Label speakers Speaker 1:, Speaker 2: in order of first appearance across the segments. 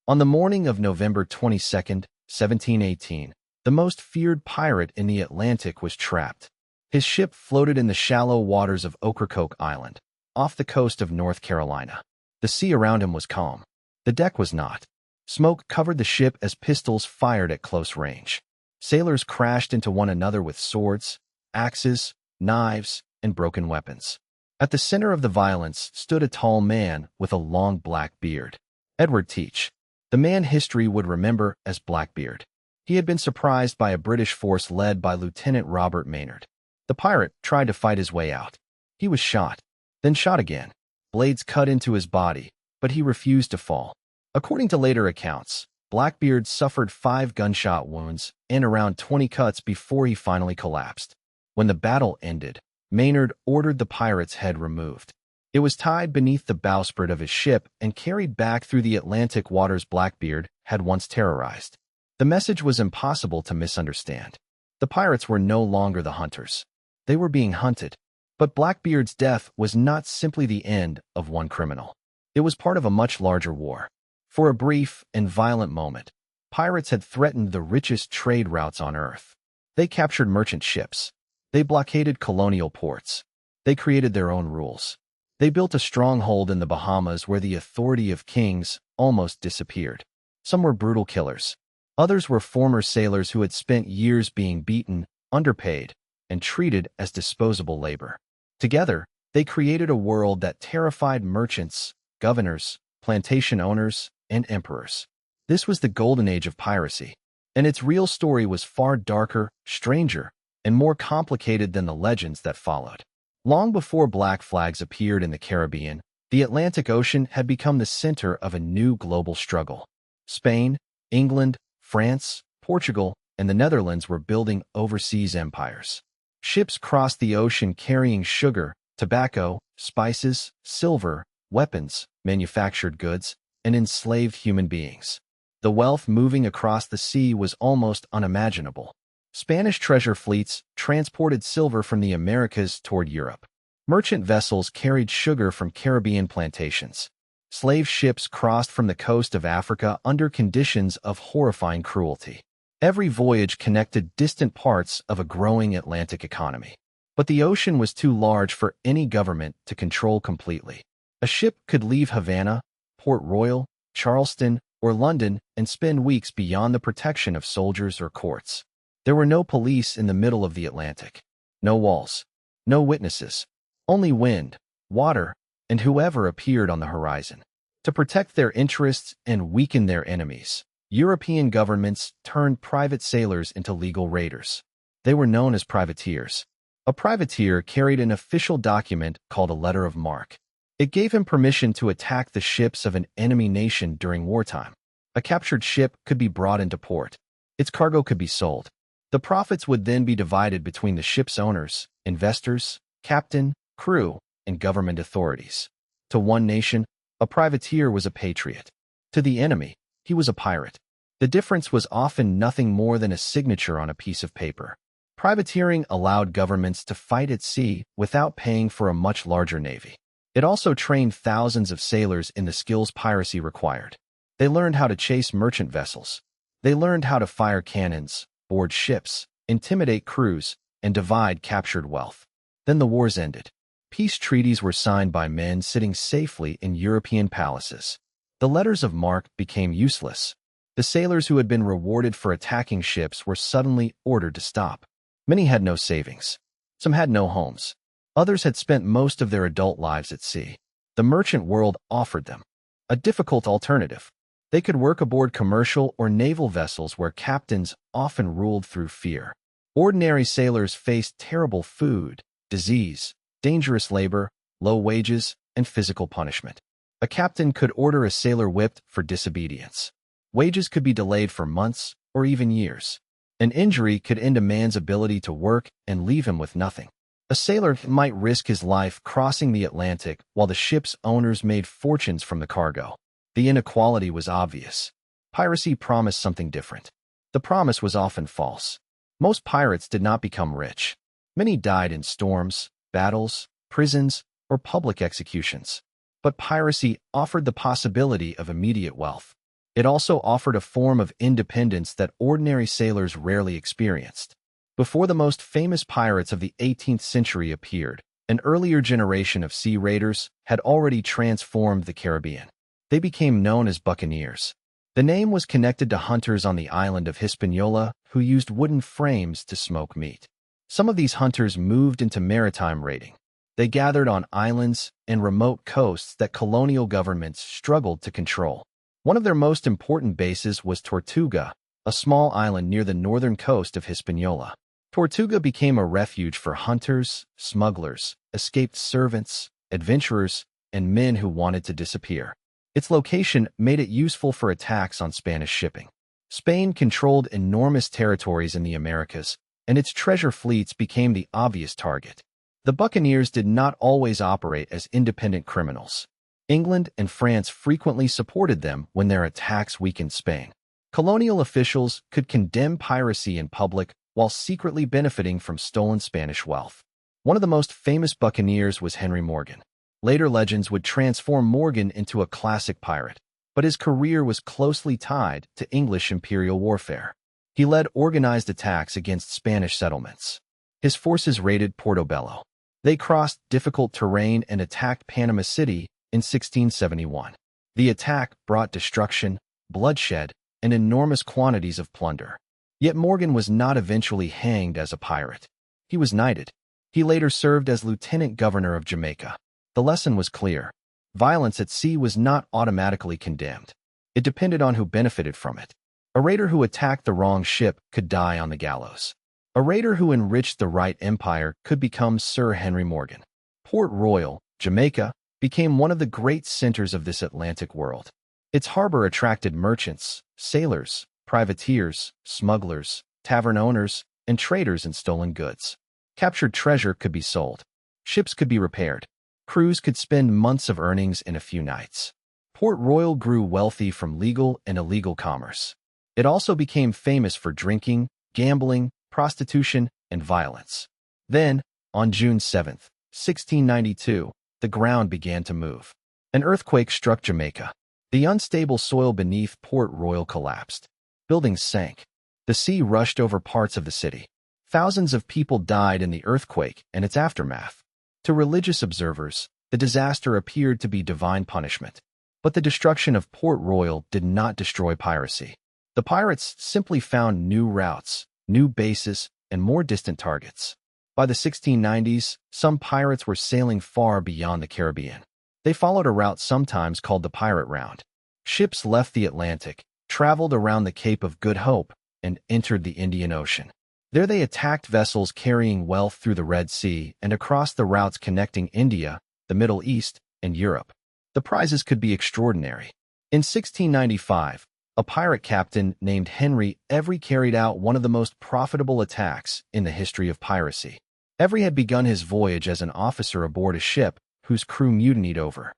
Speaker 1: On the morning of November 22nd, 1718, the most feared pirate in the Atlantic was trapped. His ship floated in the shallow waters of Ocracoke Island, off the coast of North Carolina. The sea around him was calm. The deck was not. Smoke covered the ship as pistols fired at close range. Sailors crashed into one another with swords, axes, knives, and broken weapons. At the center of the violence stood a tall man with a long black beard. Edward Teach, the man history would remember as Blackbeard. He had been surprised by a British force led by Lieutenant Robert Maynard. The pirate tried to fight his way out. He was shot, then shot again. Blades cut into his body, but he refused to fall. According to later accounts, Blackbeard suffered 5 gunshot wounds and around 20 cuts before he finally collapsed. When the battle ended, Maynard ordered the pirate's head removed. It was tied beneath the bowsprit of his ship and carried back through the Atlantic waters Blackbeard had once terrorized. The message was impossible to misunderstand. The pirates were no longer the hunters. They were being hunted. But Blackbeard's death was not simply the end of one criminal. It was part of a much larger war. For a brief and violent moment, pirates had threatened the richest trade routes on Earth. They captured merchant ships. They blockaded colonial ports. They created their own rules. They built a stronghold in the Bahamas where the authority of kings almost disappeared. Some were brutal killers. Others were former sailors who had spent years being beaten, underpaid, and treated as disposable labor. Together, they created a world that terrified merchants, governors, plantation owners, and emperors. This was the Golden Age of Piracy, and its real story was far darker, stranger, and more complicated than the legends that followed. Long before black flags appeared in the Caribbean, the Atlantic Ocean had become the center of a new global struggle. Spain, England, France, Portugal, and the Netherlands were building overseas empires. Ships crossed the ocean carrying sugar, tobacco, spices, silver, weapons, manufactured goods, and enslaved human beings. The wealth moving across the sea was almost unimaginable. Spanish treasure fleets transported silver from the Americas toward Europe. Merchant vessels carried sugar from Caribbean plantations. Slave ships crossed from the coast of Africa under conditions of horrifying cruelty. Every voyage connected distant parts of a growing Atlantic economy. But the ocean was too large for any government to control completely. A ship could leave Havana, Port Royal, Charleston, or London and spend weeks beyond the protection of soldiers or courts. There were no police in the middle of the Atlantic. No walls. No witnesses. Only wind, water, and whoever appeared on the horizon. To protect their interests and weaken their enemies, European governments turned private sailors into legal raiders. They were known as privateers. A privateer carried an official document called a letter of marque. It gave him permission to attack the ships of an enemy nation during wartime. A captured ship could be brought into port. Its cargo could be sold. The profits would then be divided between the ship's owners, investors, captain, crew, and government authorities. To one nation, a privateer was a patriot. To the enemy, he was a pirate. The difference was often nothing more than a signature on a piece of paper. Privateering allowed governments to fight at sea without paying for a much larger navy. It also trained thousands of sailors in the skills piracy required. They learned how to chase merchant vessels. They learned how to fire cannons, board ships, intimidate crews, and divide captured wealth. Then the wars ended. Peace treaties were signed by men sitting safely in European palaces. The letters of marque became useless. The sailors who had been rewarded for attacking ships were suddenly ordered to stop. Many had no savings. Some had no homes. Others had spent most of their adult lives at sea. The merchant world offered them a difficult alternative. They could work aboard commercial or naval vessels where captains often ruled through fear. Ordinary sailors faced terrible food, disease, dangerous labor, low wages, and physical punishment. A captain could order a sailor whipped for disobedience. Wages could be delayed for months or even years. An injury could end a man's ability to work and leave him with nothing. A sailor might risk his life crossing the Atlantic while the ship's owners made fortunes from the cargo. The inequality was obvious. Piracy promised something different. The promise was often false. Most pirates did not become rich. Many died in storms, battles, prisons, or public executions. But piracy offered the possibility of immediate wealth. It also offered a form of independence that ordinary sailors rarely experienced. Before the most famous pirates of the 18th century appeared, an earlier generation of sea raiders had already transformed the Caribbean. They became known as buccaneers. The name was connected to hunters on the island of Hispaniola who used wooden frames to smoke meat. Some of these hunters moved into maritime raiding. They gathered on islands and remote coasts that colonial governments struggled to control. One of their most important bases was Tortuga, a small island near the northern coast of Hispaniola. Tortuga became a refuge for hunters, smugglers, escaped servants, adventurers, and men who wanted to disappear. Its location made it useful for attacks on Spanish shipping. Spain controlled enormous territories in the Americas, and its treasure fleets became the obvious target. The buccaneers did not always operate as independent criminals. England and France frequently supported them when their attacks weakened Spain. Colonial officials could condemn piracy in public while secretly benefiting from stolen Spanish wealth. One of the most famous buccaneers was Henry Morgan. Later legends would transform Morgan into a classic pirate, but his career was closely tied to English imperial warfare. He led organized attacks against Spanish settlements. His forces raided Portobello. They crossed difficult terrain and attacked Panama City in 1671. The attack brought destruction, bloodshed, and enormous quantities of plunder. Yet Morgan was not eventually hanged as a pirate. He was knighted. He later served as lieutenant governor of Jamaica. The lesson was clear. Violence at sea was not automatically condemned. It depended on who benefited from it. A raider who attacked the wrong ship could die on the gallows. A raider who enriched the right empire could become Sir Henry Morgan. Port Royal, Jamaica, became one of the great centers of this Atlantic world. Its harbor attracted merchants, sailors, privateers, smugglers, tavern owners, and traders in stolen goods. Captured treasure could be sold. Ships could be repaired. Crews could spend months of earnings in a few nights. Port Royal grew wealthy from legal and illegal commerce. It also became famous for drinking, gambling, prostitution, and violence. Then, on June 7, 1692, the ground began to move. An earthquake struck Jamaica. The unstable soil beneath Port Royal collapsed. Buildings sank. The sea rushed over parts of the city. Thousands of people died in the earthquake and its aftermath. To religious observers, the disaster appeared to be divine punishment. But the destruction of Port Royal did not destroy piracy. The pirates simply found new routes, new bases, and more distant targets. By the 1690s, some pirates were sailing far beyond the Caribbean. They followed a route sometimes called the Pirate Round. Ships left the Atlantic, traveled around the Cape of Good Hope, and entered the Indian Ocean. There they attacked vessels carrying wealth through the Red Sea and across the routes connecting India, the Middle East, and Europe. The prizes could be extraordinary. In 1695, a pirate captain named Henry Every carried out one of the most profitable attacks in the history of piracy. Every had begun his voyage as an officer aboard a ship whose crew mutinied over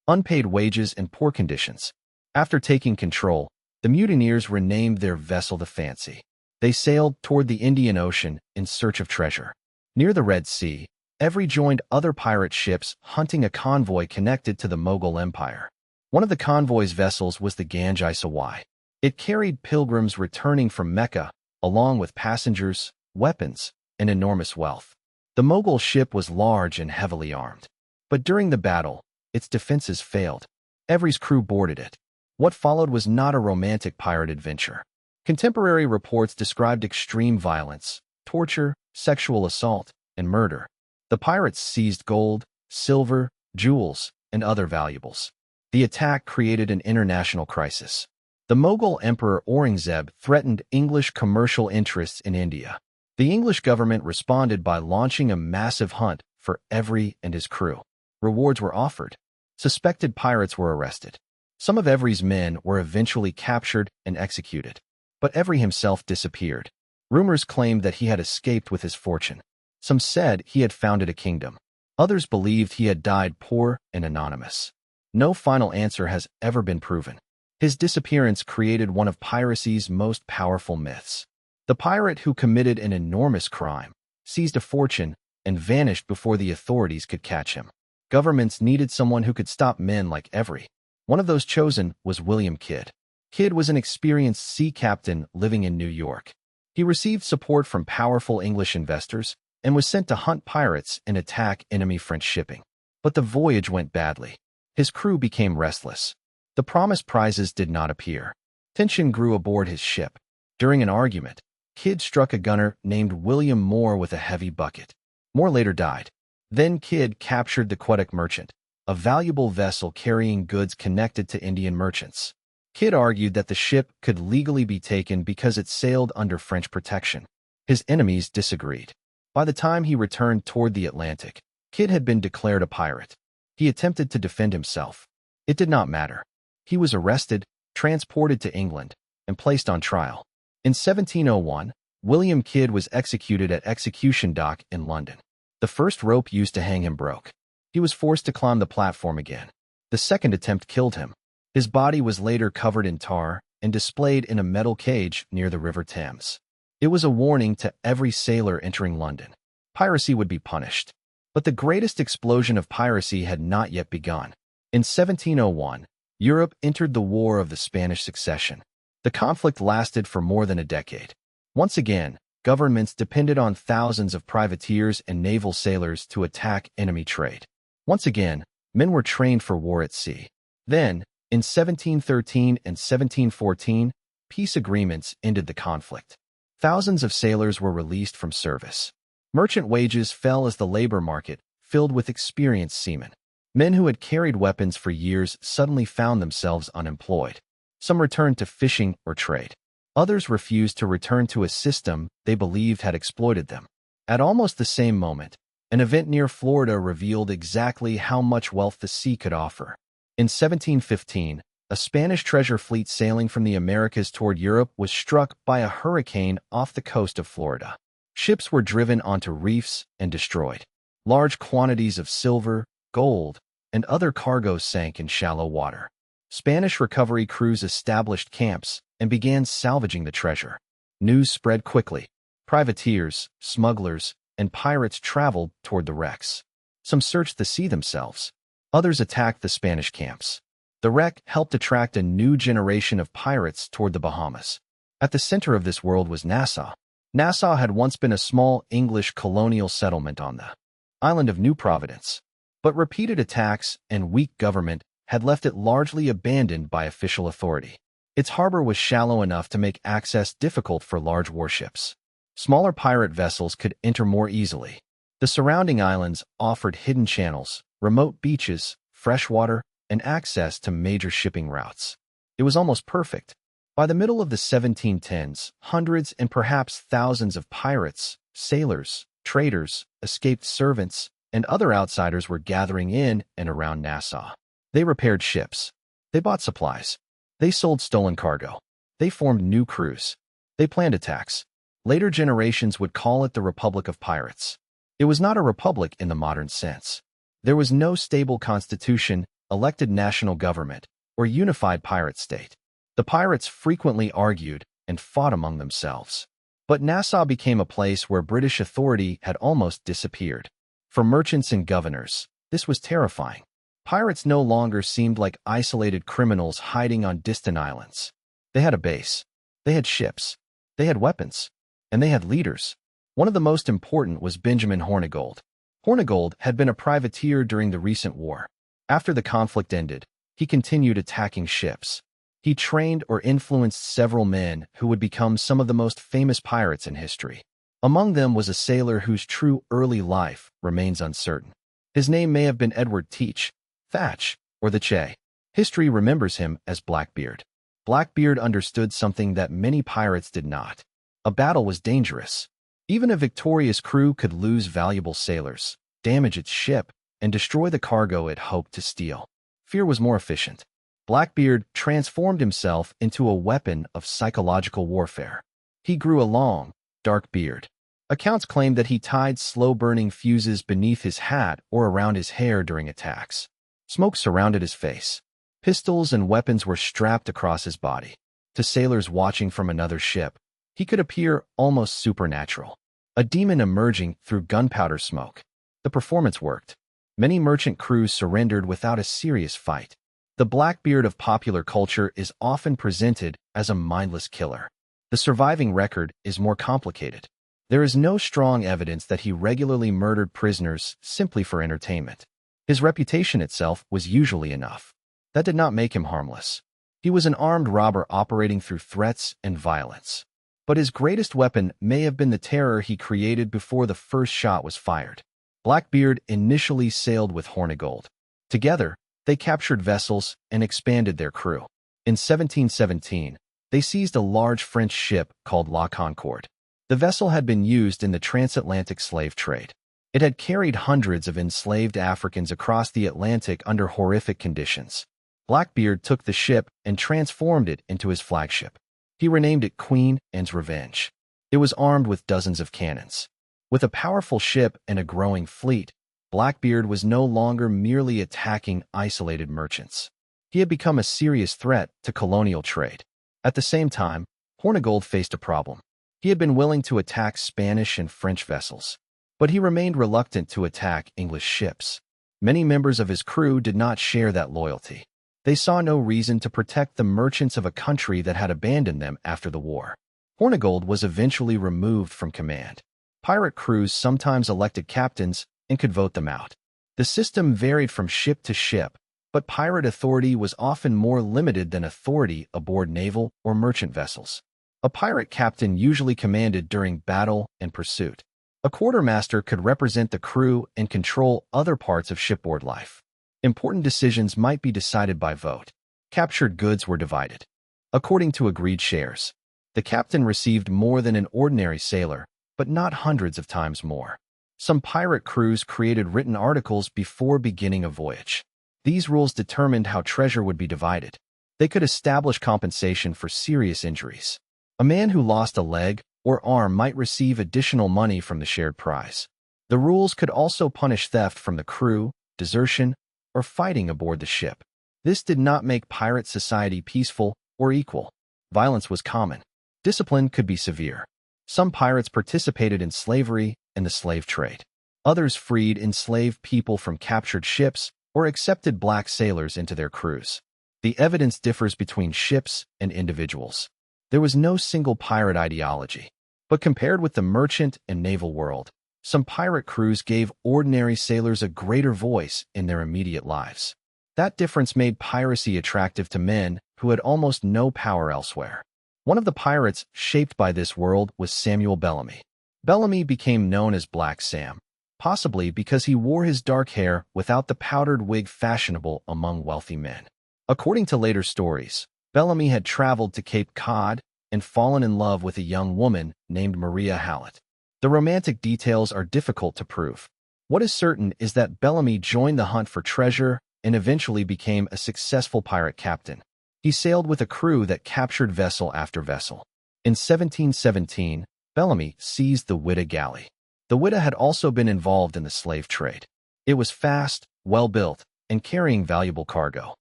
Speaker 1: unpaid wages and poor conditions. After taking control, the mutineers renamed their vessel the Fancy. They sailed toward the Indian Ocean in search of treasure. Near the Red Sea, Every joined other pirate ships hunting a convoy connected to the Mughal Empire. One of the convoy's vessels was the Ganges Sawai. It carried pilgrims returning from Mecca, along with passengers, weapons, and enormous wealth. The Mughal ship was large and heavily armed. But during the battle, its defenses failed. Every's crew boarded it. What followed was not a romantic pirate adventure. Contemporary reports described extreme violence, torture, sexual assault, and murder. The pirates seized gold, silver, jewels, and other valuables. The attack created an international crisis. The Mughal Emperor Aurangzeb threatened English commercial interests in India. The English government responded by launching a massive hunt for Every and his crew. Rewards were offered. Suspected pirates were arrested. Some of Every's men were eventually captured and executed. But Every himself disappeared. Rumors claimed that he had escaped with his fortune. Some said he had founded a kingdom. Others believed he had died poor and anonymous. No final answer has ever been proven. His disappearance created one of piracy's most powerful myths. The pirate who committed an enormous crime, seized a fortune, and vanished before the authorities could catch him. Governments needed someone who could stop men like Every. One of those chosen was William Kidd. Kidd was an experienced sea captain living in New York. He received support from powerful English investors and was sent to hunt pirates and attack enemy French shipping. But the voyage went badly. His crew became restless. The promised prizes did not appear. Tension grew aboard his ship. During an argument, Kidd struck a gunner named William Moore with a heavy bucket. Moore later died. Then Kidd captured the Quebec Merchant, a valuable vessel carrying goods connected to Indian merchants. Kidd argued that the ship could legally be taken because it sailed under French protection. His enemies disagreed. By the time he returned toward the Atlantic, Kidd had been declared a pirate. He attempted to defend himself. It did not matter. He was arrested, transported to England, and placed on trial. In 1701, William Kidd was executed at Execution Dock in London. The first rope used to hang him broke. He was forced to climb the platform again. The second attempt killed him. His body was later covered in tar and displayed in a metal cage near the River Thames. It was a warning to every sailor entering London. Piracy would be punished. But the greatest explosion of piracy had not yet begun. In 1701, Europe entered the War of the Spanish Succession. The conflict lasted for more than a decade. Once again, governments depended on thousands of privateers and naval sailors to attack enemy trade. Once again, men were trained for war at sea. Then, in 1713 and 1714, peace agreements ended the conflict. Thousands of sailors were released from service. Merchant wages fell as the labor market filled with experienced seamen. Men who had carried weapons for years suddenly found themselves unemployed. Some returned to fishing or trade. Others refused to return to a system they believed had exploited them. At almost the same moment, an event near Florida revealed exactly how much wealth the sea could offer. In 1715, a Spanish treasure fleet sailing from the Americas toward Europe was struck by a hurricane off the coast of Florida. Ships were driven onto reefs and destroyed. Large quantities of silver, gold, and other cargoes sank in shallow water. Spanish recovery crews established camps and began salvaging the treasure. News spread quickly. Privateers, smugglers, and pirates traveled toward the wrecks. Some searched the sea themselves. Others attacked the Spanish camps. The wreck helped attract a new generation of pirates toward the Bahamas. At the center of this world was Nassau. Nassau had once been a small English colonial settlement on the island of New Providence, but repeated attacks and weak government had left it largely abandoned by official authority. Its harbor was shallow enough to make access difficult for large warships. Smaller pirate vessels could enter more easily. The surrounding islands offered hidden channels, remote beaches, fresh water, and access to major shipping routes. It was almost perfect. By the middle of the 1710s, hundreds and perhaps thousands of pirates, sailors, traders, escaped servants, and other outsiders were gathering in and around Nassau. They repaired ships. They bought supplies. They sold stolen cargo. They formed new crews. They planned attacks. Later generations would call it the Republic of Pirates. It was not a republic in the modern sense. There was no stable constitution, elected national government, or unified pirate state. The pirates frequently argued and fought among themselves. But Nassau became a place where British authority had almost disappeared. For merchants and governors, this was terrifying. Pirates no longer seemed like isolated criminals hiding on distant islands. They had a base. They had ships. They had weapons. And they had leaders. One of the most important was Benjamin Hornigold. Hornigold had been a privateer during the recent war. After the conflict ended, he continued attacking ships. He trained or influenced several men who would become some of the most famous pirates in history. Among them was a sailor whose true early life remains uncertain. His name may have been Edward Teach, Thatch, or the Che. History remembers him as Blackbeard. Blackbeard understood something that many pirates did not. A battle was dangerous. Even a victorious crew could lose valuable sailors, damage its ship, and destroy the cargo it hoped to steal. Fear was more efficient. Blackbeard transformed himself into a weapon of psychological warfare. He grew a long, dark beard. Accounts claim that he tied slow-burning fuses beneath his hat or around his hair during attacks. Smoke surrounded his face. Pistols and weapons were strapped across his body. To sailors watching from another ship, he could appear almost supernatural. A demon emerging through gunpowder smoke. The performance worked. Many merchant crews surrendered without a serious fight. The Blackbeard of popular culture is often presented as a mindless killer. The surviving record is more complicated. There is no strong evidence that he regularly murdered prisoners simply for entertainment. His reputation itself was usually enough. That did not make him harmless. He was an armed robber operating through threats and violence. But his greatest weapon may have been the terror he created before the first shot was fired. Blackbeard initially sailed with Hornigold. Together, they captured vessels and expanded their crew. In 1717, they seized a large French ship called La Concorde. The vessel had been used in the transatlantic slave trade. It had carried hundreds of enslaved Africans across the Atlantic under horrific conditions. Blackbeard took the ship and transformed it into his flagship. He renamed it Queen Anne's Revenge. It was armed with dozens of cannons. With a powerful ship and a growing fleet, Blackbeard was no longer merely attacking isolated merchants. He had become a serious threat to colonial trade. At the same time, Hornigold faced a problem. He had been willing to attack Spanish and French vessels, but he remained reluctant to attack English ships. Many members of his crew did not share that loyalty. They saw no reason to protect the merchants of a country that had abandoned them after the war. Hornigold was eventually removed from command. Pirate crews sometimes elected captains and could vote them out. The system varied from ship to ship, but pirate authority was often more limited than authority aboard naval or merchant vessels. A pirate captain usually commanded during battle and pursuit. A quartermaster could represent the crew and control other parts of shipboard life. Important decisions might be decided by vote. Captured goods were divided according to agreed shares. The captain received more than an ordinary sailor, but not hundreds of times more. Some pirate crews created written articles before beginning a voyage. These rules determined how treasure would be divided. They could establish compensation for serious injuries. A man who lost a leg or arm might receive additional money from the shared prize. The rules could also punish theft from the crew, desertion, or fighting aboard the ship. This did not make pirate society peaceful or equal. Violence was common. Discipline could be severe. Some pirates participated in slavery and the slave trade. Others freed enslaved people from captured ships or accepted black sailors into their crews. The evidence differs between ships and individuals. There was no single pirate ideology, but compared with the merchant and naval world, some pirate crews gave ordinary sailors a greater voice in their immediate lives. That difference made piracy attractive to men who had almost no power elsewhere. One of the pirates shaped by this world was Samuel Bellamy. Bellamy became known as Black Sam, possibly because he wore his dark hair without the powdered wig fashionable among wealthy men. According to later stories, Bellamy had traveled to Cape Cod and fallen in love with a young woman named Maria Hallett. The romantic details are difficult to prove. What is certain is that Bellamy joined the hunt for treasure and eventually became a successful pirate captain. He sailed with a crew that captured vessel after vessel. In 1717, Bellamy seized the Whydah galley. The Whydah had also been involved in the slave trade. It was fast, well-built, and carrying valuable cargo.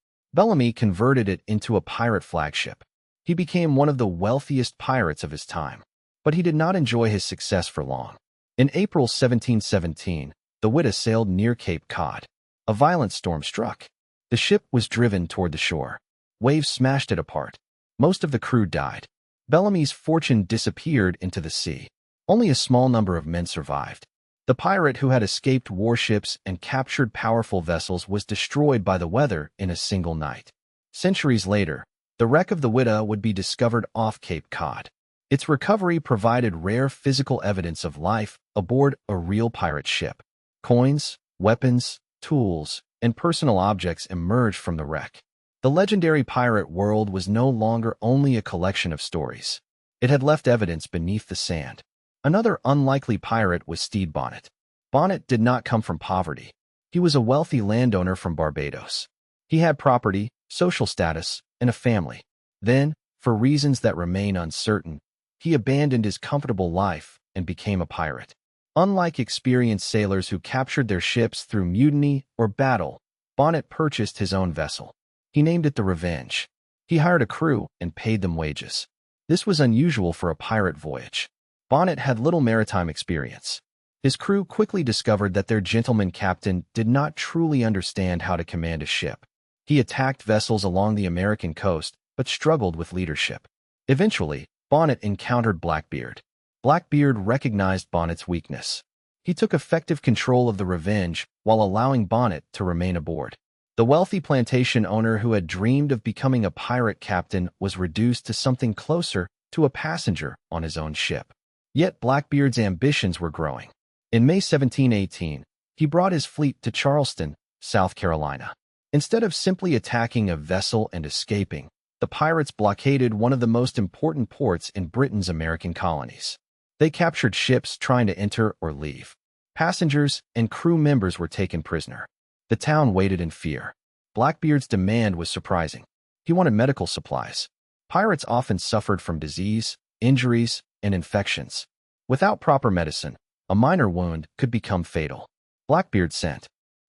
Speaker 1: Bellamy converted it into a pirate flagship. He became one of the wealthiest pirates of his time. But he did not enjoy his success for long. In April 1717, the Whydah sailed near Cape Cod. A violent storm struck. The ship was driven toward the shore. Waves smashed it apart. Most of the crew died. Bellamy's fortune disappeared into the sea. Only a small number of men survived. The pirate who had escaped warships and captured powerful vessels was destroyed by the weather in a single night. Centuries later, the wreck of the Whydah would be discovered off Cape Cod. Its recovery provided rare physical evidence of life aboard a real pirate ship. Coins, weapons, tools, and personal objects emerged from the wreck. The legendary pirate world was no longer only a collection of stories. It had left evidence beneath the sand. Another unlikely pirate was Stede Bonnet. Bonnet did not come from poverty. He was a wealthy landowner from Barbados. He had property, social status, and a family. Then, for reasons that remain uncertain, he abandoned his comfortable life and became a pirate. Unlike experienced sailors who captured their ships through mutiny or battle, Bonnet purchased his own vessel. He named it the Revenge. He hired a crew and paid them wages. This was unusual for a pirate voyage. Bonnet had little maritime experience. His crew quickly discovered that their gentleman captain did not truly understand how to command a ship. He attacked vessels along the American coast, but struggled with leadership. Eventually, Bonnet encountered Blackbeard. Blackbeard recognized Bonnet's weakness. He took effective control of the Revenge while allowing Bonnet to remain aboard. The wealthy plantation owner who had dreamed of becoming a pirate captain was reduced to something closer to a passenger on his own ship. Yet Blackbeard's ambitions were growing. In May 1718, he brought his fleet to Charleston, South Carolina. Instead of simply attacking a vessel and escaping, the pirates blockaded one of the most important ports in Britain's American colonies. They captured ships trying to enter or leave. Passengers and crew members were taken prisoner. The town waited in fear. Blackbeard's demand was surprising. He wanted medical supplies. Pirates often suffered from disease, injuries, and infections. Without proper medicine, a minor wound could become fatal. Blackbeard sent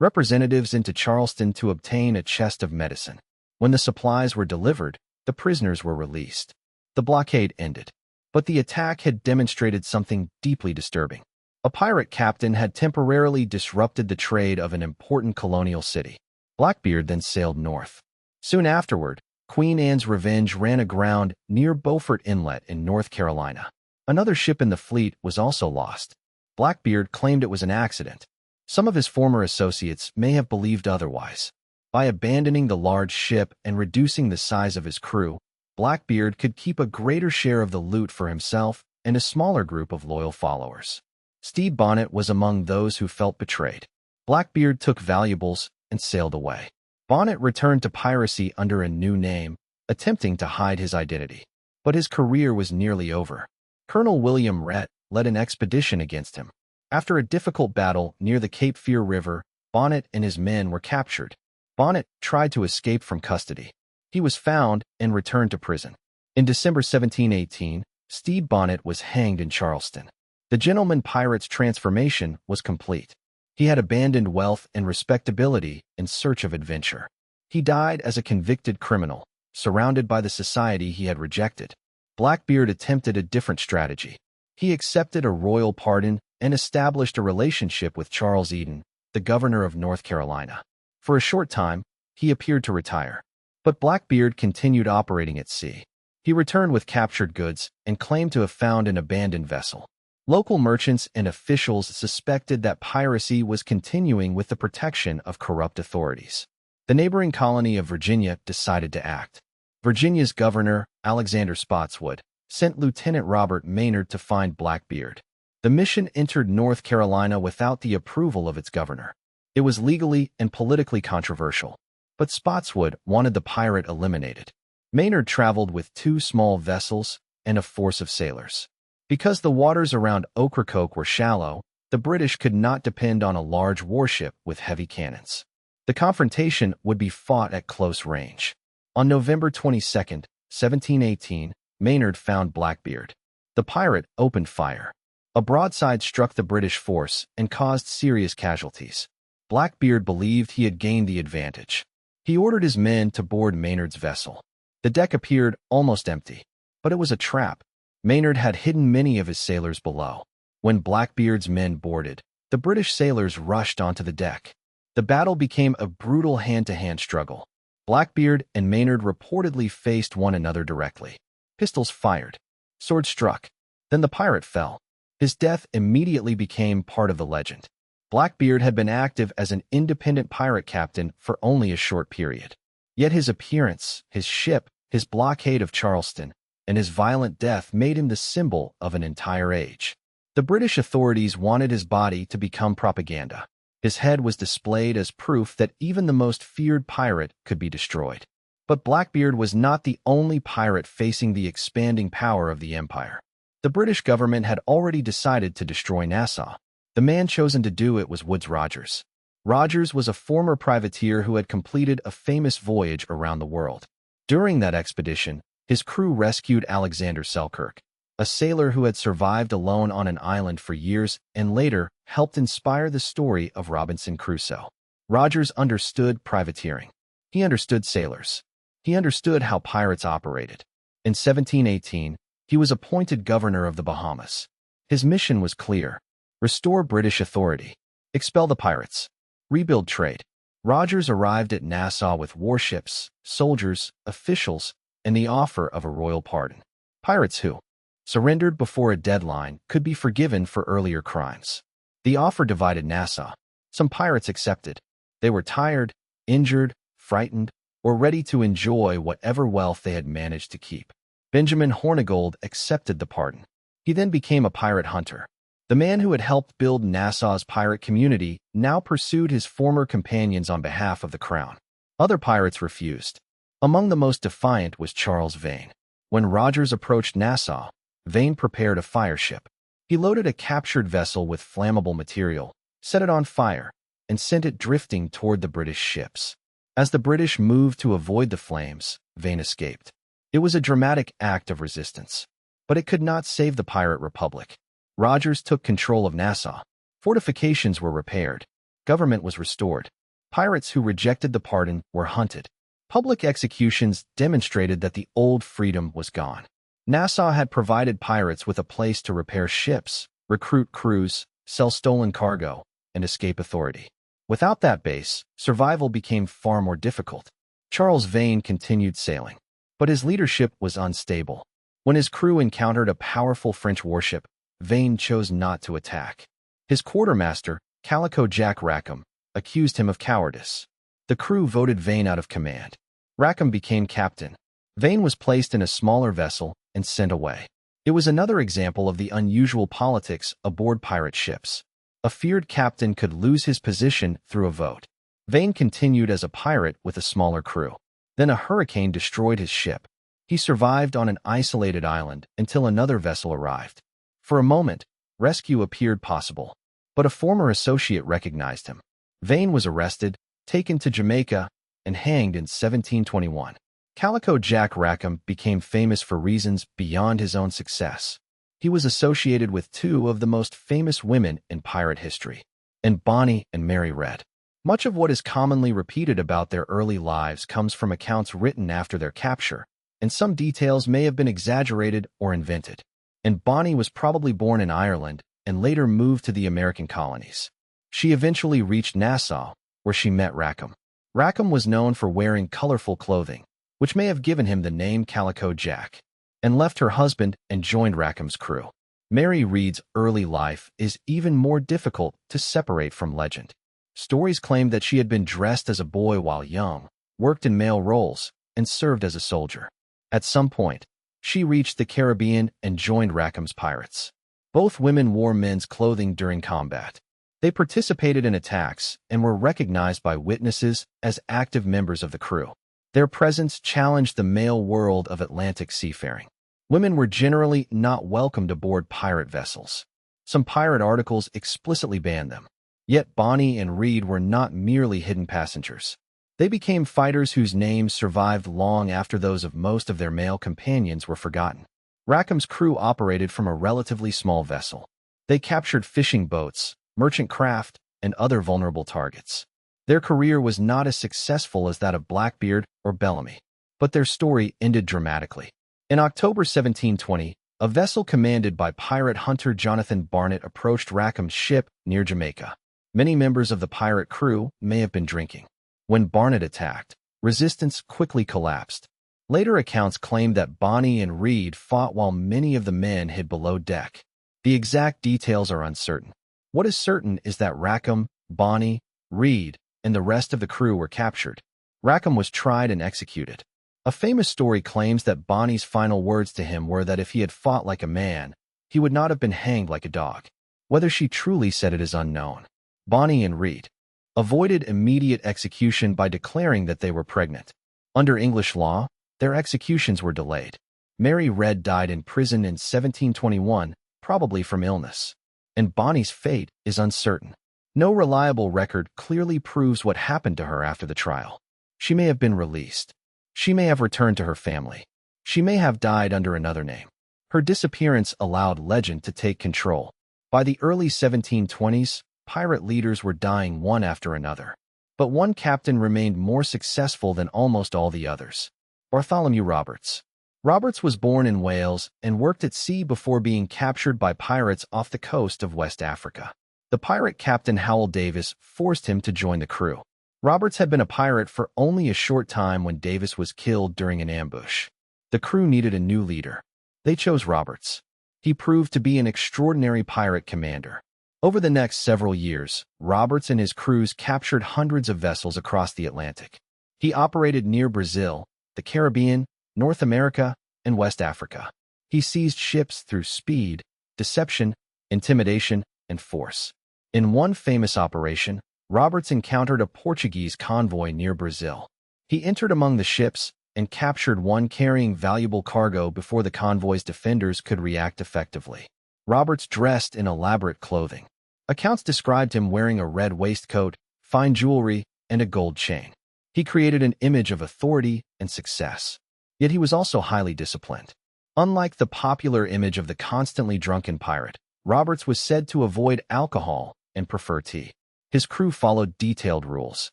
Speaker 1: representatives into Charleston to obtain a chest of medicine. When the supplies were delivered, the prisoners were released. The blockade ended. But the attack had demonstrated something deeply disturbing. A pirate captain had temporarily disrupted the trade of an important colonial city. Blackbeard then sailed north. Soon afterward, Queen Anne's Revenge ran aground near Beaufort Inlet in North Carolina. Another ship in the fleet was also lost. Blackbeard claimed it was an accident. Some of his former associates may have believed otherwise. By abandoning the large ship and reducing the size of his crew, Blackbeard could keep a greater share of the loot for himself and a smaller group of loyal followers. Stede Bonnet was among those who felt betrayed. Blackbeard took valuables and sailed away. Bonnet returned to piracy under a new name, attempting to hide his identity. But his career was nearly over. Colonel William Rhett led an expedition against him. After a difficult battle near the Cape Fear River, Bonnet and his men were captured. Bonnet tried to escape from custody. He was found and returned to prison. In December 1718, Stede Bonnet was hanged in Charleston. The gentleman pirate's transformation was complete. He had abandoned wealth and respectability in search of adventure. He died as a convicted criminal, surrounded by the society he had rejected. Blackbeard attempted a different strategy. He accepted a royal pardon and established a relationship with Charles Eden, the governor of North Carolina. For a short time, he appeared to retire. But Blackbeard continued operating at sea. He returned with captured goods and claimed to have found an abandoned vessel. Local merchants and officials suspected that piracy was continuing with the protection of corrupt authorities. The neighboring colony of Virginia decided to act. Virginia's governor, Alexander Spotswood, sent Lieutenant Robert Maynard to find Blackbeard. The mission entered North Carolina without the approval of its governor. It was legally and politically controversial. But Spotswood wanted the pirate eliminated. Maynard traveled with 2 small vessels and a force of sailors. Because the waters around Ocracoke were shallow, the British could not depend on a large warship with heavy cannons. The confrontation would be fought at close range. On November 22, 1718, Maynard found Blackbeard. The pirate opened fire. A broadside struck the British force and caused serious casualties. Blackbeard believed he had gained the advantage. He ordered his men to board Maynard's vessel. The deck appeared almost empty, but it was a trap. Maynard had hidden many of his sailors below. When Blackbeard's men boarded, the British sailors rushed onto the deck. The battle became a brutal hand-to-hand struggle. Blackbeard and Maynard reportedly faced one another directly. Pistols fired. Swords struck. Then the pirate fell. His death immediately became part of the legend. Blackbeard had been active as an independent pirate captain for only a short period. Yet his appearance, his ship, his blockade of Charleston, and his violent death made him the symbol of an entire age. The British authorities wanted his body to become propaganda. His head was displayed as proof that even the most feared pirate could be destroyed. But Blackbeard was not the only pirate facing the expanding power of the empire. The British government had already decided to destroy Nassau. The man chosen to do it was Woodes Rogers. Rogers was a former privateer who had completed a famous voyage around the world. During that expedition, his crew rescued Alexander Selkirk, a sailor who had survived alone on an island for years and later helped inspire the story of Robinson Crusoe. Rogers understood privateering. He understood sailors. He understood how pirates operated. In 1718, he was appointed governor of the Bahamas. His mission was clear: restore British authority, expel the pirates, rebuild trade. Rogers arrived at Nassau with warships, soldiers, officials, and the offer of a royal pardon. Pirates who surrendered before a deadline could be forgiven for earlier crimes. The offer divided Nassau. Some pirates accepted. They were tired, injured, frightened, or ready to enjoy whatever wealth they had managed to keep. Benjamin Hornigold accepted the pardon. He then became a pirate hunter. The man who had helped build Nassau's pirate community now pursued his former companions on behalf of the crown. Other pirates refused. Among the most defiant was Charles Vane. When Rogers approached Nassau, Vane prepared a fireship. He loaded a captured vessel with flammable material, set it on fire, and sent it drifting toward the British ships. As the British moved to avoid the flames, Vane escaped. It was a dramatic act of resistance, but it could not save the pirate republic. Rogers took control of Nassau. Fortifications were repaired. Government was restored. Pirates who rejected the pardon were hunted. Public executions demonstrated that the old freedom was gone. Nassau had provided pirates with a place to repair ships, recruit crews, sell stolen cargo, and escape authority. Without that base, survival became far more difficult. Charles Vane continued sailing, but his leadership was unstable. When his crew encountered a powerful French warship, Vane chose not to attack. His quartermaster, Calico Jack Rackham, accused him of cowardice. The crew voted Vane out of command. Rackham became captain. Vane was placed in a smaller vessel and sent away. It was another example of the unusual politics aboard pirate ships. A feared captain could lose his position through a vote. Vane continued as a pirate with a smaller crew. Then a hurricane destroyed his ship. He survived on an isolated island until another vessel arrived. For a moment, rescue appeared possible, but a former associate recognized him. Vane was arrested, taken to Jamaica, and hanged in 1721. Calico Jack Rackham became famous for reasons beyond his own success. He was associated with two of the most famous women in pirate history, and Bonny and Mary Red. Much of what is commonly repeated about their early lives comes from accounts written after their capture, and some details may have been exaggerated or invented. And Bonny was probably born in Ireland and later moved to the American colonies. She eventually reached Nassau, where she met Rackham. Rackham was known for wearing colorful clothing, which may have given him the name Calico Jack, and left her husband and joined Rackham's crew. Mary Reed's early life is even more difficult to separate from legend. Stories claim that she had been dressed as a boy while young, worked in male roles, and served as a soldier. At some point, she reached the Caribbean and joined Rackham's pirates. Both women wore men's clothing during combat. They participated in attacks and were recognized by witnesses as active members of the crew. Their presence challenged the male world of Atlantic seafaring. Women were generally not welcomed aboard pirate vessels. Some pirate articles explicitly banned them. Yet Bonny and Reed were not merely hidden passengers. They became fighters whose names survived long after those of most of their male companions were forgotten. Rackham's crew operated from a relatively small vessel. They captured fishing boats, merchant craft, and other vulnerable targets. Their career was not as successful as that of Blackbeard or Bellamy, but their story ended dramatically. In October 1720, a vessel commanded by pirate hunter Jonathan Barnett approached Rackham's ship near Jamaica. Many members of the pirate crew may have been drinking. When Barnett attacked, resistance quickly collapsed. Later accounts claim that Bonny and Reed fought while many of the men hid below deck. The exact details are uncertain. What is certain is that Rackham, Bonny, Reed, and the rest of the crew were captured. Rackham was tried and executed. A famous story claims that Bonny's final words to him were that if he had fought like a man, he would not have been hanged like a dog. Whether she truly said it is unknown. Bonny and Reed avoided immediate execution by declaring that they were pregnant. Under English law, their executions were delayed. Mary Red died in prison in 1721, probably from illness. And Bonny's fate is uncertain. No reliable record clearly proves what happened to her after the trial. She may have been released. She may have returned to her family. She may have died under another name. Her disappearance allowed legend to take control. By the early 1720s, pirate leaders were dying one after another. But one captain remained more successful than almost all the others: Bartholomew Roberts. Roberts was born in Wales and worked at sea before being captured by pirates off the coast of West Africa. The pirate captain Howell Davis forced him to join the crew. Roberts had been a pirate for only a short time when Davis was killed during an ambush. The crew needed a new leader. They chose Roberts. He proved to be an extraordinary pirate commander. Over the next several years, Roberts and his crews captured hundreds of vessels across the Atlantic. He operated near Brazil, the Caribbean, North America, and West Africa. He seized ships through speed, deception, intimidation, and force. In one famous operation, Roberts encountered a Portuguese convoy near Brazil. He entered among the ships and captured one carrying valuable cargo before the convoy's defenders could react effectively. Roberts dressed in elaborate clothing. Accounts described him wearing a red waistcoat, fine jewelry, and a gold chain. He created an image of authority and success. Yet he was also highly disciplined. Unlike the popular image of the constantly drunken pirate, Roberts was said to avoid alcohol and prefer tea. His crew followed detailed rules.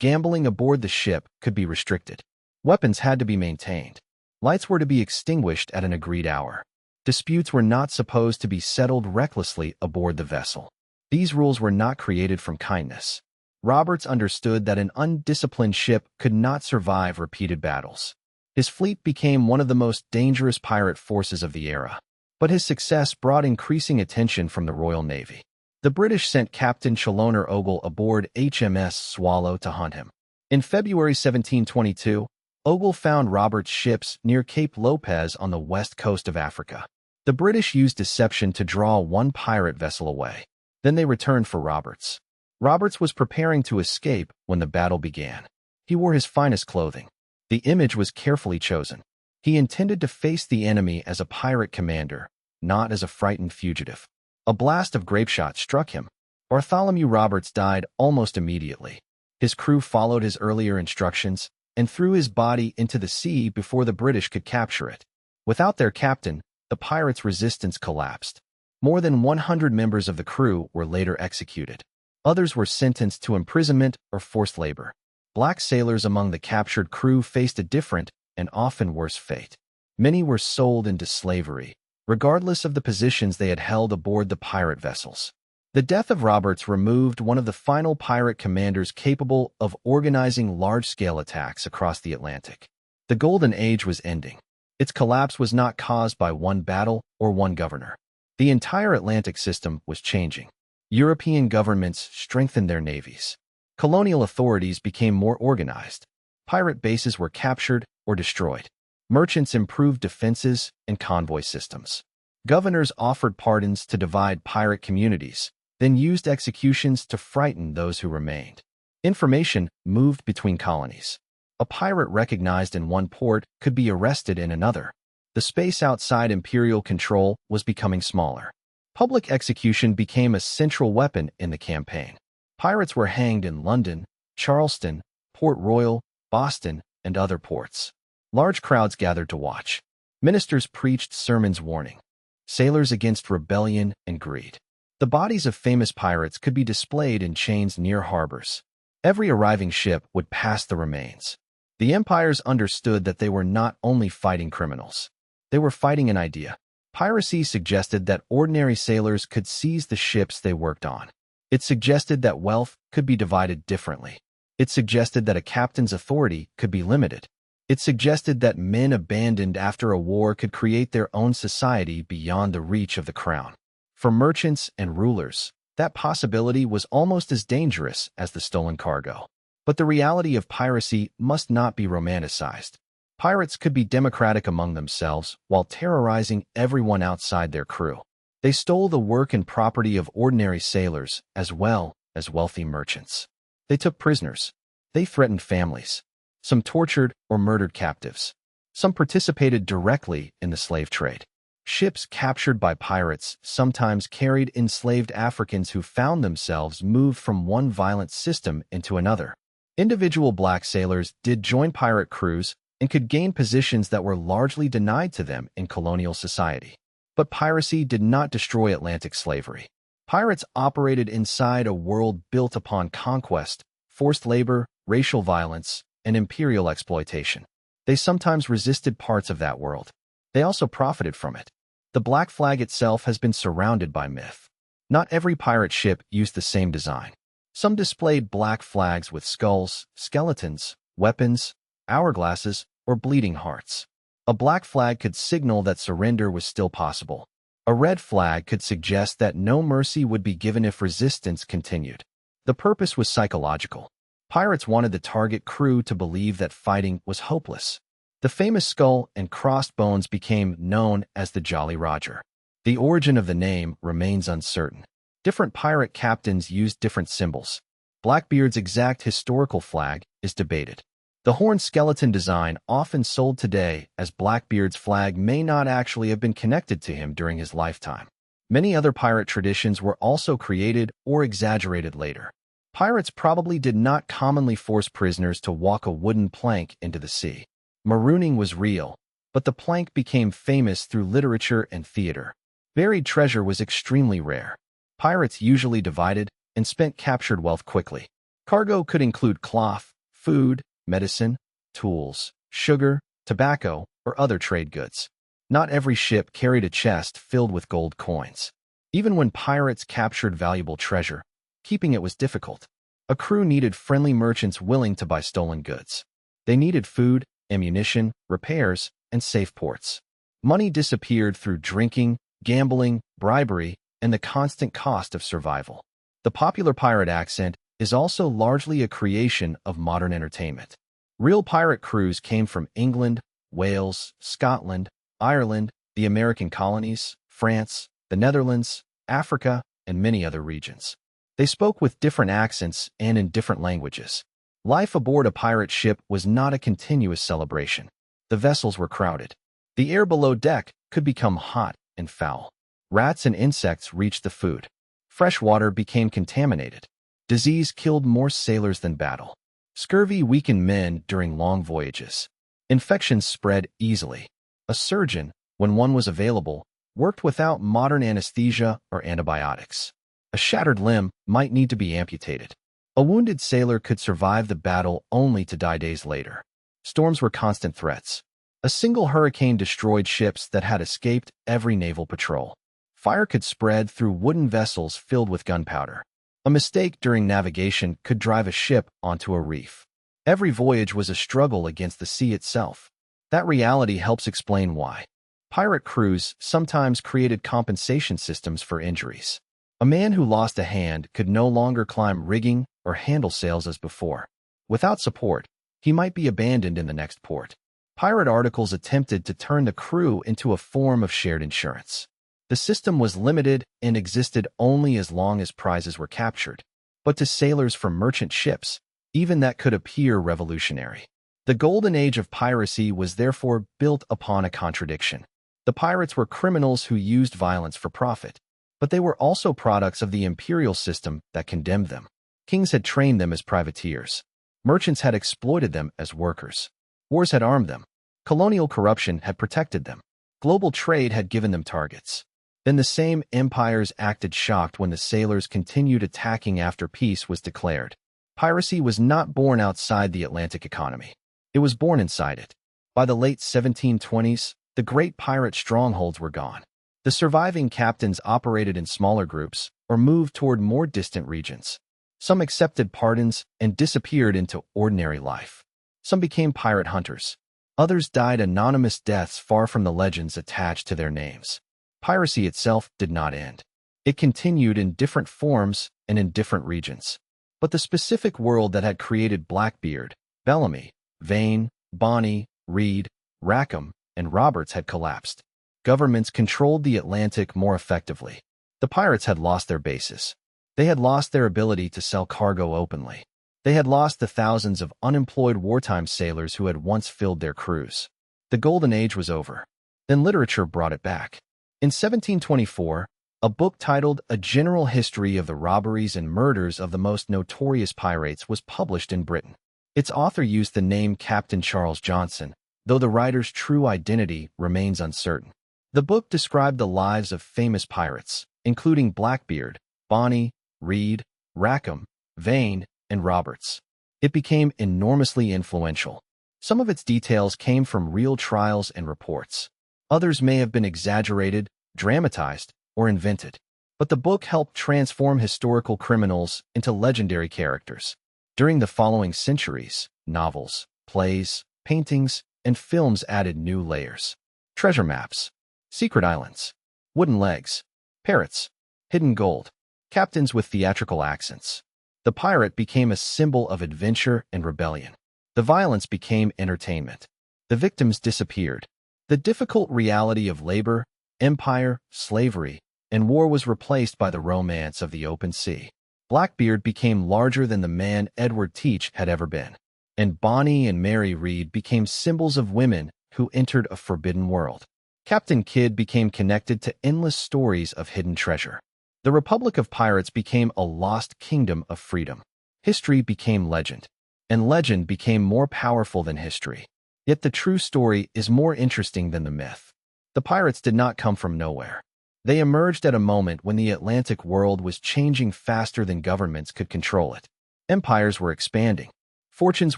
Speaker 1: Gambling aboard the ship could be restricted. Weapons had to be maintained. Lights were to be extinguished at an agreed hour. Disputes were not supposed to be settled recklessly aboard the vessel. These rules were not created from kindness. Roberts understood that an undisciplined ship could not survive repeated battles. His fleet became one of the most dangerous pirate forces of the era. But his success brought increasing attention from the Royal Navy. The British sent Captain Chaloner Ogle aboard HMS Swallow to hunt him. In February 1722, Ogle found Roberts' ships near Cape Lopez on the west coast of Africa. The British used deception to draw one pirate vessel away. Then they returned for Roberts. Roberts was preparing to escape when the battle began. He wore his finest clothing. The image was carefully chosen. He intended to face the enemy as a pirate commander, not as a frightened fugitive. A blast of grapeshot struck him. Bartholomew Roberts died almost immediately. His crew followed his earlier instructions and threw his body into the sea before the British could capture it. Without their captain, the pirates' resistance collapsed. More than 100 members of the crew were later executed. Others were sentenced to imprisonment or forced labor. Black sailors among the captured crew faced a different and often worse fate. Many were sold into slavery, regardless of the positions they had held aboard the pirate vessels. The death of Roberts removed one of the final pirate commanders capable of organizing large-scale attacks across the Atlantic. The Golden Age was ending. Its collapse was not caused by one battle or one governor. The entire Atlantic system was changing. European governments strengthened their navies. Colonial authorities became more organized. Pirate bases were captured or destroyed. Merchants improved defenses and convoy systems. Governors offered pardons to divide pirate communities, then used executions to frighten those who remained. Information moved between colonies. A pirate recognized in one port could be arrested in another. The space outside imperial control was becoming smaller. Public execution became a central weapon in the campaign. Pirates were hanged in London, Charleston, Port Royal, Boston, and other ports. Large crowds gathered to watch. Ministers preached sermons warning sailors against rebellion and greed. The bodies of famous pirates could be displayed in chains near harbors. Every arriving ship would pass the remains. The empires understood that they were not only fighting criminals. They were fighting an idea. Piracy suggested that ordinary sailors could seize the ships they worked on. It suggested that wealth could be divided differently. It suggested that a captain's authority could be limited. It suggested that men abandoned after a war could create their own society beyond the reach of the crown. For merchants and rulers, that possibility was almost as dangerous as the stolen cargo. But the reality of piracy must not be romanticized. Pirates could be democratic among themselves while terrorizing everyone outside their crew. They stole the work and property of ordinary sailors as well as wealthy merchants. They took prisoners. They threatened families. Some tortured or murdered captives. Some participated directly in the slave trade. Ships captured by pirates sometimes carried enslaved Africans who found themselves moved from one violent system into another. Individual black sailors did join pirate crews and could gain positions that were largely denied to them in colonial society. But piracy did not destroy Atlantic slavery. Pirates operated inside a world built upon conquest, forced labor, racial violence, and imperial exploitation. They sometimes resisted parts of that world. They also profited from it. The Black Flag itself has been surrounded by myth. Not every pirate ship used the same design. Some displayed black flags with skulls, skeletons, weapons, hourglasses, or bleeding hearts. A black flag could signal that surrender was still possible. A red flag could suggest that no mercy would be given if resistance continued. The purpose was psychological. Pirates wanted the target crew to believe that fighting was hopeless. The famous skull and crossed bones became known as the Jolly Roger. The origin of the name remains uncertain. Different pirate captains used different symbols. Blackbeard's exact historical flag is debated. The horn skeleton design, often sold today as Blackbeard's flag, may not actually have been connected to him during his lifetime. Many other pirate traditions were also created or exaggerated later. Pirates probably did not commonly force prisoners to walk a wooden plank into the sea. Marooning was real, but the plank became famous through literature and theater. Buried treasure was extremely rare. Pirates usually divided and spent captured wealth quickly. Cargo could include cloth, food, medicine, tools, sugar, tobacco, or other trade goods. Not every ship carried a chest filled with gold coins. Even when pirates captured valuable treasure, keeping it was difficult. A crew needed friendly merchants willing to buy stolen goods. They needed food, ammunition, repairs, and safe ports. Money disappeared through drinking, gambling, bribery, and the constant cost of survival. The popular pirate accent is also largely a creation of modern entertainment. Real pirate crews came from England, Wales, Scotland, Ireland, the American colonies, France, the Netherlands, Africa, and many other regions. They spoke with different accents and in different languages. Life aboard a pirate ship was not a continuous celebration. The vessels were crowded. The air below deck could become hot and foul. Rats and insects reached the food. Fresh water became contaminated. Disease killed more sailors than battle. Scurvy weakened men during long voyages. Infections spread easily. A surgeon, when one was available, worked without modern anesthesia or antibiotics. A shattered limb might need to be amputated. A wounded sailor could survive the battle only to die days later. Storms were constant threats. A single hurricane destroyed ships that had escaped every naval patrol. Fire could spread through wooden vessels filled with gunpowder. A mistake during navigation could drive a ship onto a reef. Every voyage was a struggle against the sea itself. That reality helps explain why pirate crews sometimes created compensation systems for injuries. A man who lost a hand could no longer climb rigging or handle sails as before. Without support, he might be abandoned in the next port. Pirate articles attempted to turn the crew into a form of shared insurance. The system was limited and existed only as long as prizes were captured. But to sailors from merchant ships, even that could appear revolutionary. The Golden Age of Piracy was therefore built upon a contradiction. The pirates were criminals who used violence for profit, but they were also products of the imperial system that condemned them. Kings had trained them as privateers. Merchants had exploited them as workers. Wars had armed them. Colonial corruption had protected them. Global trade had given them targets. Then the same empires acted shocked when the sailors continued attacking after peace was declared. Piracy was not born outside the Atlantic economy. It was born inside it. By the late 1720s, the great pirate strongholds were gone. The surviving captains operated in smaller groups or moved toward more distant regions. Some accepted pardons and disappeared into ordinary life. Some became pirate hunters. Others died anonymous deaths far from the legends attached to their names. Piracy itself did not end. It continued in different forms and in different regions. But the specific world that had created Blackbeard, Bellamy, Vane, Bonny, Reed, Rackham, and Roberts had collapsed. Governments controlled the Atlantic more effectively. The pirates had lost their bases. They had lost their ability to sell cargo openly. They had lost the thousands of unemployed wartime sailors who had once filled their crews. The Golden Age was over. Then literature brought it back. In 1724, a book titled A General History of the Robberies and Murders of the Most Notorious Pirates was published in Britain. Its author used the name Captain Charles Johnson, though the writer's true identity remains uncertain. The book described the lives of famous pirates, including Blackbeard, Bonny, Reed, Rackham, Vane, and Roberts. It became enormously influential. Some of its details came from real trials and reports. Others may have been exaggerated, dramatized, or invented. but the book helped transform historical criminals into legendary characters. During the following centuries, novels, plays, paintings, and films added new layers. Treasure maps, secret islands, wooden legs, parrots, hidden gold, captains with theatrical accents. The pirate became a symbol of adventure and rebellion. The violence became entertainment. The victims disappeared. The difficult reality of labor, empire, slavery, and war was replaced by the romance of the open sea. Blackbeard became larger than the man Edward Teach had ever been, and Bonny and Mary Read became symbols of women who entered a forbidden world. Captain Kidd became connected to endless stories of hidden treasure. The Republic of Pirates became a lost kingdom of freedom. History became legend, and legend became more powerful than history. Yet the true story is more interesting than the myth. The pirates did not come from nowhere. They emerged at a moment when the Atlantic world was changing faster than governments could control it. Empires were expanding. Fortunes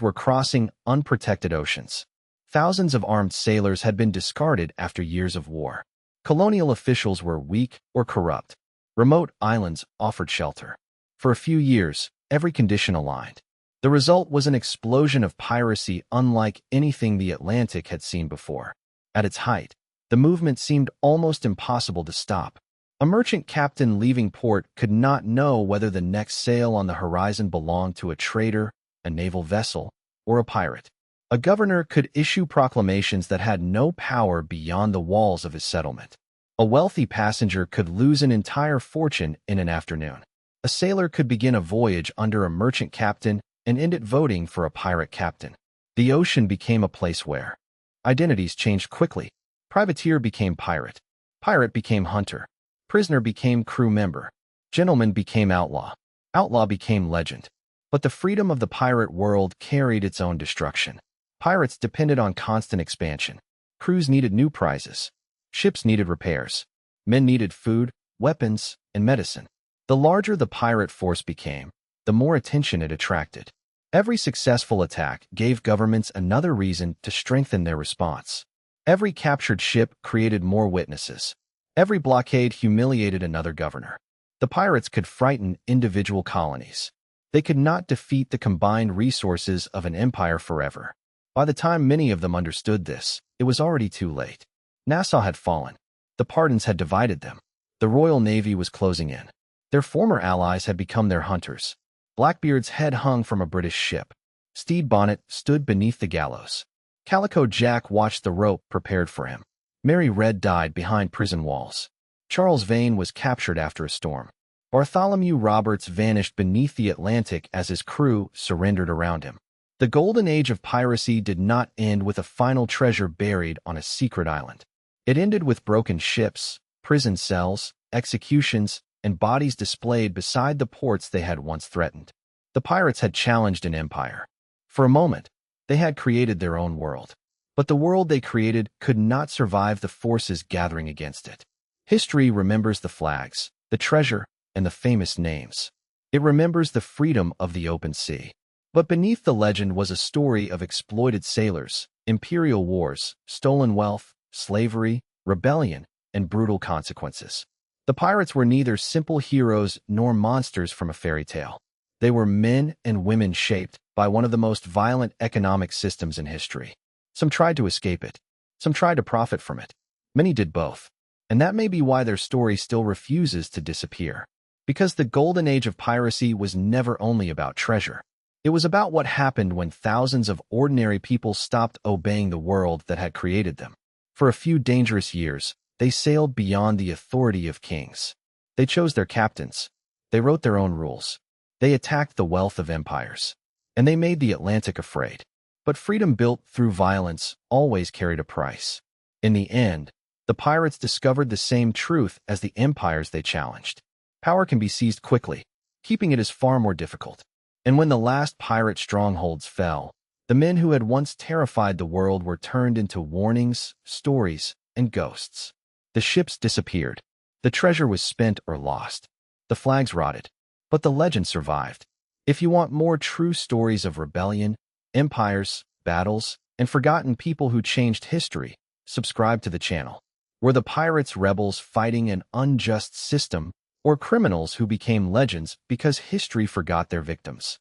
Speaker 1: were crossing unprotected oceans. Thousands of armed sailors had been discarded after years of war. Colonial officials were weak or corrupt. Remote islands offered shelter. For a few years, every condition aligned. The result was an explosion of piracy unlike anything the Atlantic had seen before. At its height, the movement seemed almost impossible to stop. A merchant captain leaving port could not know whether the next sail on the horizon belonged to a trader, a naval vessel, or a pirate. A governor could issue proclamations that had no power beyond the walls of his settlement. A wealthy passenger could lose an entire fortune in an afternoon. A sailor could begin a voyage under a merchant captain and end it voting for a pirate captain. The ocean became a place where identities changed quickly. Privateer became pirate. Pirate became hunter. Prisoner became crew member. Gentleman became outlaw. Outlaw became legend. But the freedom of the pirate world carried its own destruction. Pirates depended on constant expansion. Crews needed new prizes. Ships needed repairs. Men needed food, weapons, and medicine. The larger the pirate force became, the more attention it attracted. Every successful attack gave governments another reason to strengthen their response. Every captured ship created more witnesses. Every blockade humiliated another governor. The pirates could frighten individual colonies. They could not defeat the combined resources of an empire forever. By the time many of them understood this, it was already too late. Nassau had fallen. The pardons had divided them. The Royal Navy was closing in. Their former allies had become their hunters. Blackbeard's head hung from a British ship. Stede Bonnet stood beneath the gallows. Calico Jack watched the rope prepared for him. Mary Red died behind prison walls. Charles Vane was captured after a storm. Bartholomew Roberts vanished beneath the Atlantic as his crew surrendered around him. The Golden Age of Piracy did not end with a final treasure buried on a secret island. It ended with broken ships, prison cells, executions, and bodies displayed beside the ports they had once threatened. The pirates had challenged an empire. For a moment, they had created their own world. But the world they created could not survive the forces gathering against it. History remembers the flags, the treasure, and the famous names. It remembers the freedom of the open sea. But beneath the legend was a story of exploited sailors, imperial wars, stolen wealth, slavery, rebellion, and brutal consequences. The pirates were neither simple heroes nor monsters from a fairy tale. They were men and women shaped by one of the most violent economic systems in history. Some tried to escape it. Some tried to profit from it. Many did both. And that may be why their story still refuses to disappear. Because the Golden Age of Piracy was never only about treasure. It was about what happened when thousands of ordinary people stopped obeying the world that had created them. For a few dangerous years, they sailed beyond the authority of kings. They chose their captains. They wrote their own rules. They attacked the wealth of empires. And they made the Atlantic afraid. But freedom built through violence always carried a price. In the end, the pirates discovered the same truth as the empires they challenged. Power can be seized quickly. Keeping it is far more difficult. And when the last pirate strongholds fell, the men who had once terrified the world were turned into warnings, stories, and ghosts. The ships disappeared. The treasure was spent or lost. The flags rotted. But the legend survived. If you want more true stories of rebellion, empires, battles, and forgotten people who changed history, subscribe to the channel. Were the pirates rebels fighting an unjust system, or criminals who became legends because history forgot their victims.